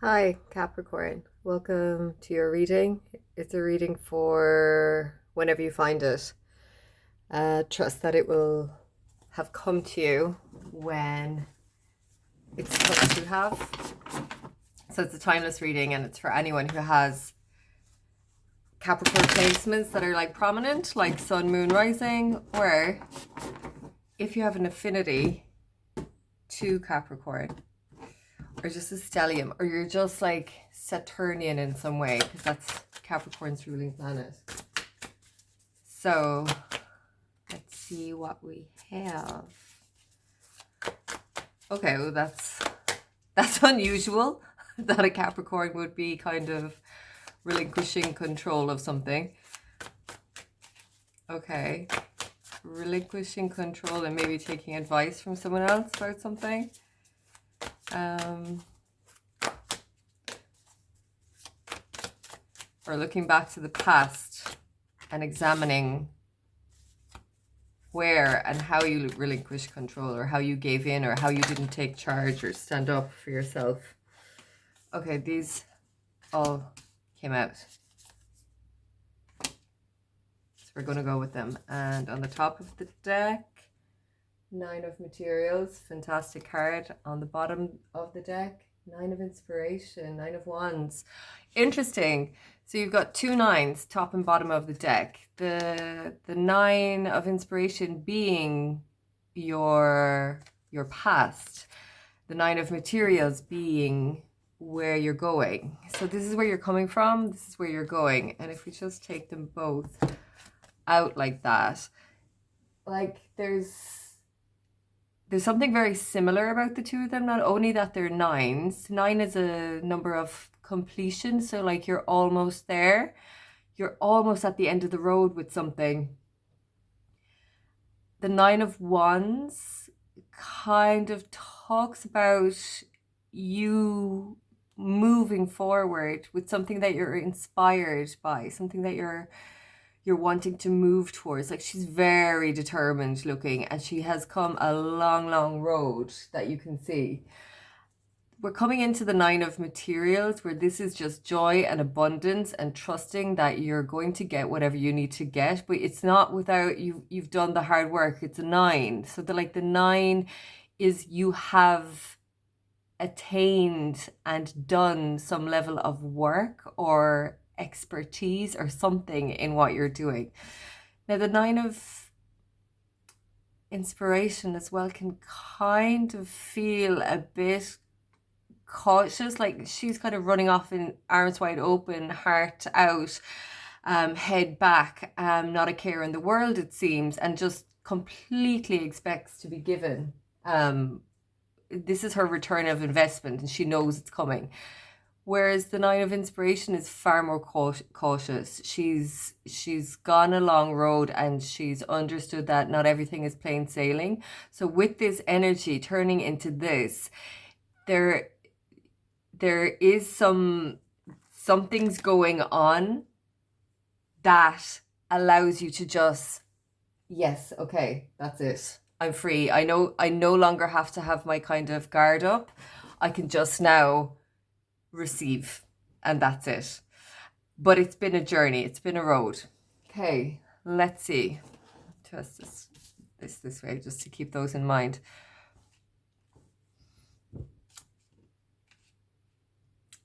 Hi, Capricorn. Welcome to your reading. It's a reading for whenever you find it. Trust that it will have come to you when it's supposed to have. So it's a timeless reading and it's for anyone who has Capricorn placements that are like prominent, like sun, moon, rising, or if you have an affinity to Capricorn, or just a stellium, or you're just like Saturnian in some way, because that's Capricorn's ruling planet. So let's see what we have. Okay, well that's unusual that a Capricorn would be kind of relinquishing control of something. Okay, relinquishing control and maybe taking advice from someone else about something. Or looking back to the past and examining where and how you relinquished control, or how you gave in, or how you didn't take charge or stand up for yourself. Okay, these all came out. So we're going to go with them. And on the top of the deck, 9 of materials, fantastic card. On the bottom of the deck, 9 of inspiration, 9 of wands. Interesting. So you've got 2 9s, top and bottom of the deck. The 9 of inspiration being your past. The 9 of materials being where you're going. So this is where you're coming from, this is where you're going. And if we just take them both out like that, like there's something very similar about the two of them. Not only that they're 9s. 9 is a number of completion. So like you're almost there. You're almost at the end of the road with something. The 9 of wands kind of talks about you moving forward with something that you're inspired by, something that you're wanting to move towards. Like she's very determined looking, and she has come a long road that you can see. We're coming into the 9 of materials, where this is just joy and abundance and trusting that you're going to get whatever you need to get, but it's not without you've done the hard work. It's a 9. So the 9 is you have attained and done some level of work or expertise or something in what you're doing. Now the 9 of inspiration as well can kind of feel a bit cautious, like she's kind of running off in arms wide open, heart out, head back, not a care in the world it seems, and just completely expects to be given. This is her return of investment and she knows it's coming. Whereas the 9 of inspiration is far more cautious. She's gone a long road and she's understood that not everything is plain sailing. So with this energy turning into this, there is something's going on that allows you to just, yes, okay, that's it. I'm free. I no longer have to have my kind of guard up. I can just now receive, and that's it. But it's been a journey, it's been a road. Okay, let's see. Twist this way just to keep those in mind.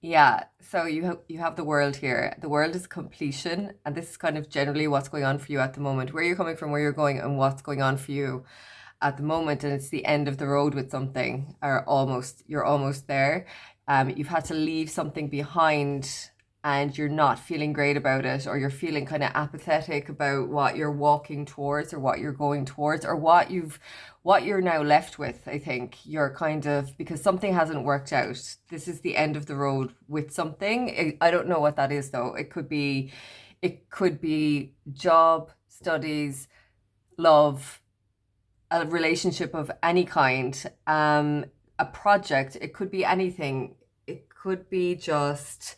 Yeah, so you have the world here. The world is completion, and this is kind of generally what's going on for you at the moment, where you're coming from, where you're going, and what's going on for you at the moment. And it's the end of the road with something, or you're almost there. You've had to leave something behind and you're not feeling great about it, or you're feeling kind of apathetic about what you're walking towards or what you're going towards, or what you're now left with. I think you're kind of, because something hasn't worked out. This is the end of the road with something. I don't know what that is though. It could be job, studies, love, a relationship of any kind, a project. It could be anything. It could be just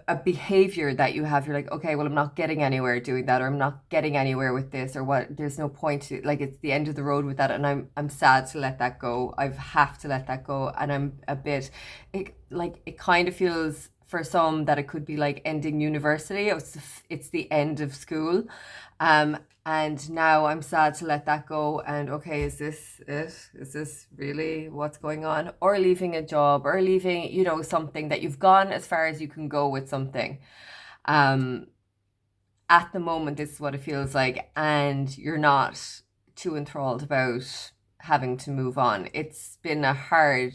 a behavior that you have. You're like, okay, well, I'm not getting anywhere doing that, or I'm not getting anywhere with this, or what, there's no point to, like, it's the end of the road with that, and I'm sad to let that go. I have to let that go. And I'm a bit, it kind of feels for some that it could be like ending university. It's the end of school. And now I'm sad to let that go. And okay, is this it? Is this really what's going on? Or leaving a job, or leaving, something that you've gone as far as you can go with something. Um, at the moment, this is what it feels like, and you're not too enthralled about having to move on. It's been a hard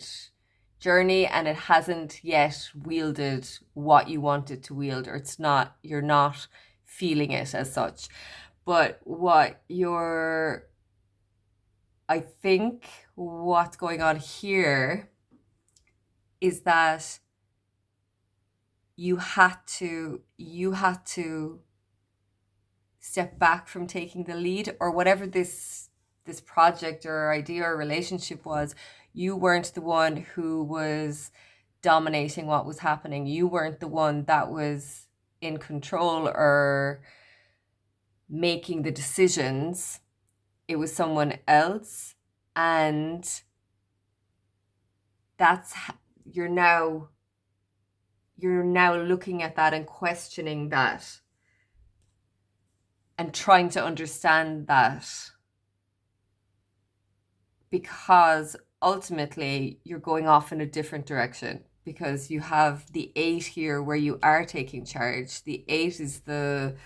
journey, and it hasn't yet wielded what you want it to wield, or you're not feeling it as such. But I think what's going on here is that you had to step back from taking the lead, or whatever this project or idea or relationship was. You weren't the one who was dominating what was happening. You weren't the one that was in control or making the decisions. It was someone else. And that's, you're now looking at that and questioning that and trying to understand that, because ultimately you're going off in a different direction, because you have the 8 here where you are taking charge. The 8 is the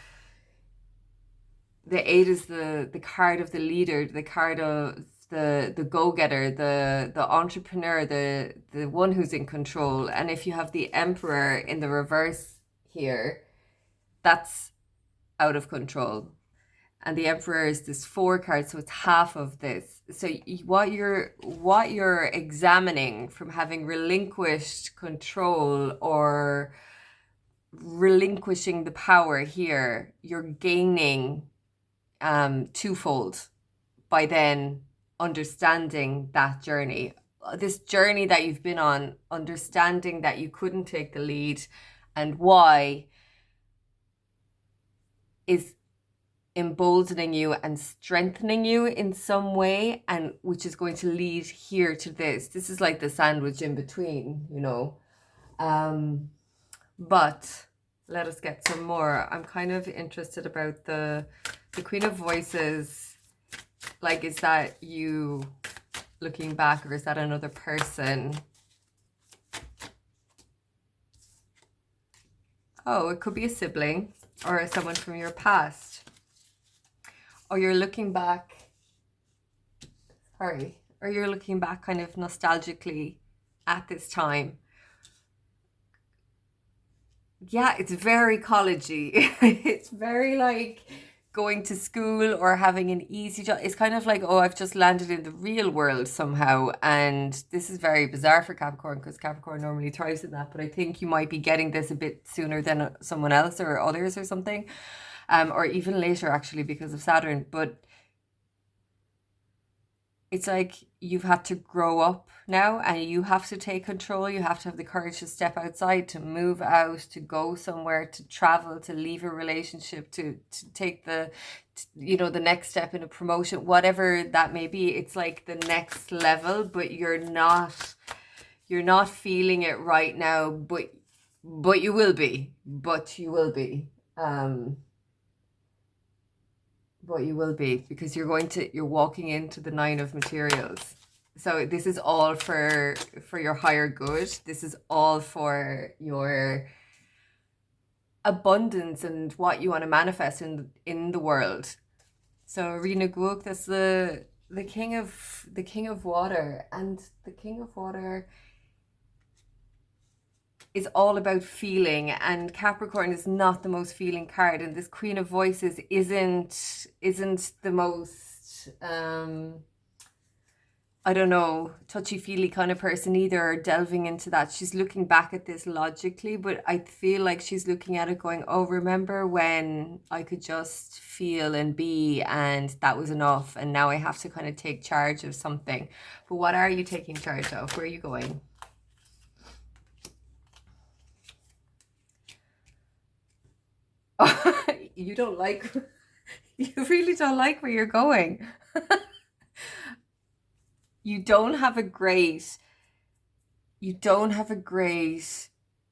card of the leader, the card of the go-getter, the entrepreneur, the one who's in control. And if you have the Emperor in the reverse here, that's out of control. And the Emperor is this 4 card, so it's half of this. So what you're examining from having relinquished control or relinquishing the power here, you're gaining twofold by then understanding that journey. This journey that you've been on, understanding that you couldn't take the lead and why, is emboldening you and strengthening you in some way, and which is going to lead here to this. This is like the sandwich in between, but let us get some more. I'm kind of interested about the Queen of Voices. Like, is that you looking back, or is that another person? Oh, it could be a sibling or someone from your past. Or you're looking back, or you're looking back kind of nostalgically at this time. Yeah, it's very collegey. It's very like going to school or having an easy job. It's kind of like, oh, I've just landed in the real world somehow. And this is very bizarre for Capricorn, because Capricorn normally thrives in that. But I think you might be getting this a bit sooner than someone else or others or something. Or even later, actually, because of Saturn. But it's like you've had to grow up now, and you have to take control. You have to have the courage to step outside, to move out, to go somewhere, to travel, to leave a relationship, to take the next step in a promotion, whatever that may be. It's like the next level, but you're not feeling it right now, but you will be. But you will be. But you will be, because you're walking into the 9 of materials. So this is all for your higher good. This is all for your abundance and what you want to manifest in the world. So Rina Guok, that's the king of water, and the king of water is all about feeling, and Capricorn is not the most feeling card, and this Queen of Voices isn't the most I don't know, touchy-feely kind of person either, or delving into that. She's looking back at this logically, but I feel like she's looking at it going, oh, remember when I could just feel and be, and that was enough, and now I have to kind of take charge of something. But what are you taking charge of? Where are you going? You don't like, you really don't like where you're going. You don't have a great, you don't have a great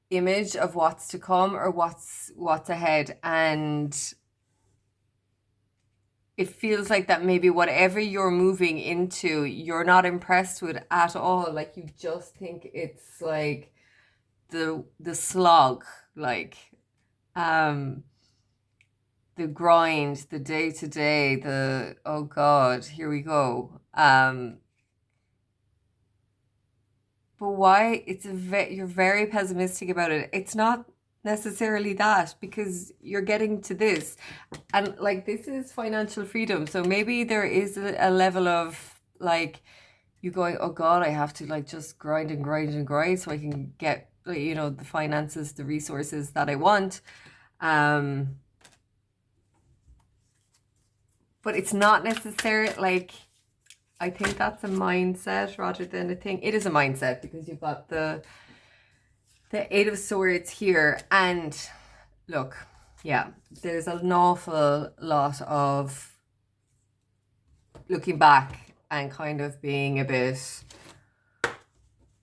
image of what's to come or what's ahead. And it feels like that maybe whatever you're moving into, you're not impressed with at all. Like you just think it's like the slog, like um the grind, the day to day, the oh God, here we go. But why you're very pessimistic about it. It's not necessarily that because you're getting to this and like this is financial freedom. So maybe there is a level of like you going, oh God, I have to like just grind and grind and grind so I can get you know the finances, the resources that I want. Um but it's not necessary like I think that's a mindset rather than a thing. It is a mindset because you've got the Eight of Swords here. And look, yeah, there's an awful lot of looking back and kind of being a bit,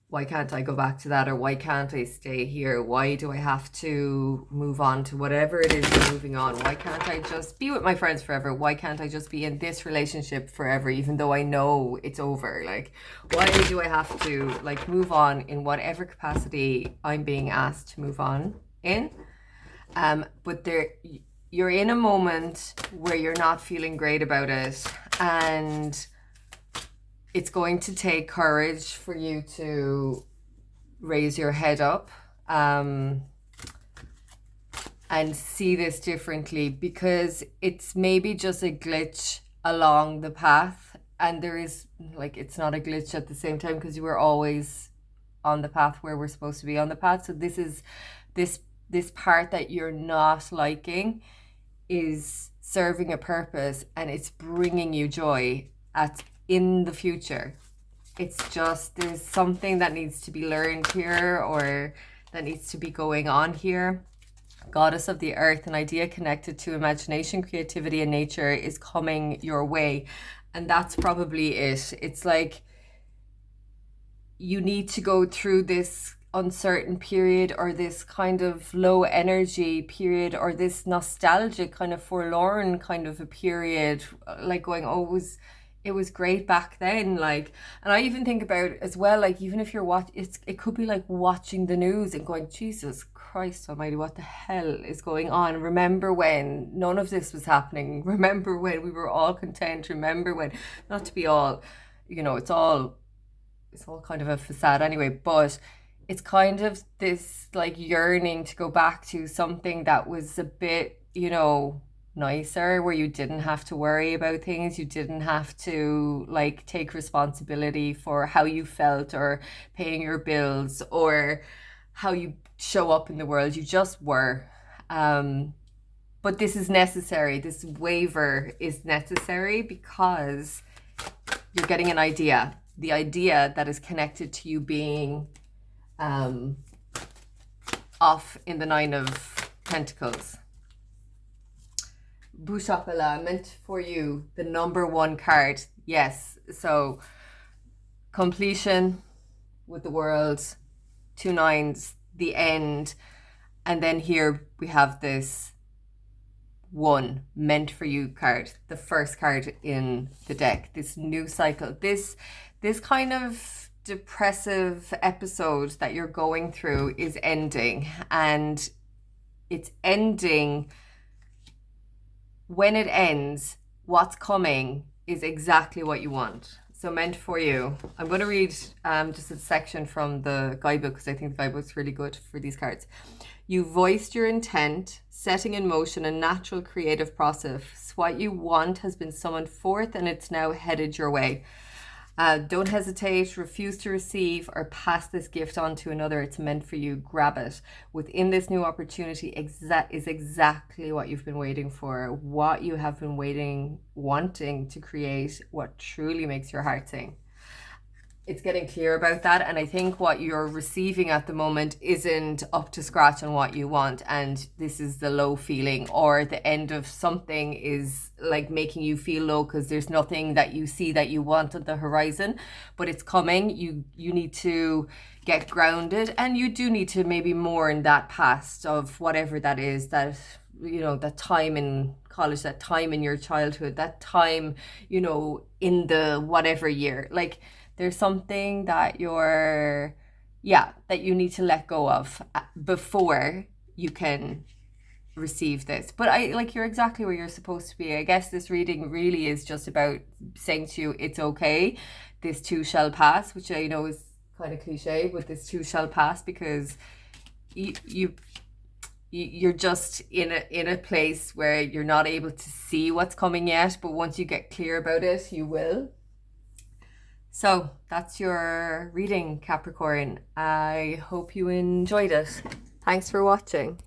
why can't I go back to that? Or why can't I stay here? Why do I have to move on to whatever it is I'm moving on? Why can't I just be with my friends forever? Why can't I just be in this relationship forever, even though I know it's over? Like, why do I have to like move on in whatever capacity I'm being asked to move on in? But you're in a moment where you're not feeling great about it, and it's going to take courage for you to raise your head up and see this differently, because it's maybe just a glitch along the path, and there is like it's not a glitch at the same time because you were always on the path where we're supposed to be on the path. So this is this part that you're not liking is serving a purpose and it's bringing you joy in the future. It's just there's something that needs to be learned here or that needs to be going on here. Goddess of the earth, an idea connected to imagination, creativity, and nature is coming your way. And that's probably it. It's like you need to go through this uncertain period or this kind of low energy period or this nostalgic kind of forlorn kind of a period, like going, oh, it was great back then. Like, and I even think about as well, like even if you're it could be like watching the news and going, Jesus Christ almighty, what the hell is going on? Remember when none of this was happening? Remember when we were all content? Remember when, not to be all, you know, it's all kind of a facade anyway, but it's kind of this like yearning to go back to something that was a bit, you know, nicer, where you didn't have to worry about things, you didn't have to like take responsibility for how you felt or paying your bills or how you show up in the world. You just were. But this is necessary. This waiver is necessary because you're getting an idea. The idea that is connected to you being off in the Nine of Pentacles. Bushapala, meant for you, the number one card. Yes, so completion with the world, 2 nines, the end. And then here we have this one meant for you card, the first card in the deck, this new cycle, this kind of depressive episode that you're going through is ending, and it's ending. When it ends, what's coming is exactly what you want. So meant for you. I'm going to read just a section from the guidebook because I think the guidebook's really good for these cards. You voiced your intent, setting in motion a natural creative process. What you want has been summoned forth and it's now headed your way. Don't hesitate, refuse to receive or pass this gift on to another. It's meant for you. Grab it. Within this new opportunity is exactly what you've been waiting for, what you have been wanting to create, what truly makes your heart sing. it's getting clear about that. And I think what you're receiving at the moment isn't up to scratch on what you want, and this is the low feeling, or the end of something is like making you feel low because there's nothing that you see that you want on the horizon, but it's coming. You need to get grounded, and you do need to maybe mourn that past of whatever that is, that that time in college, that time in your childhood, that time in the whatever year. Like, there's something that that you need to let go of before you can receive this. But you're exactly where you're supposed to be. I guess this reading really is just about saying to you, it's okay, this too shall pass, which I know is kind of cliche, but this too shall pass, because you're just in a place where you're not able to see what's coming yet, but once you get clear about it, you will. So that's your reading, Capricorn. I hope you enjoyed it. Thanks for watching.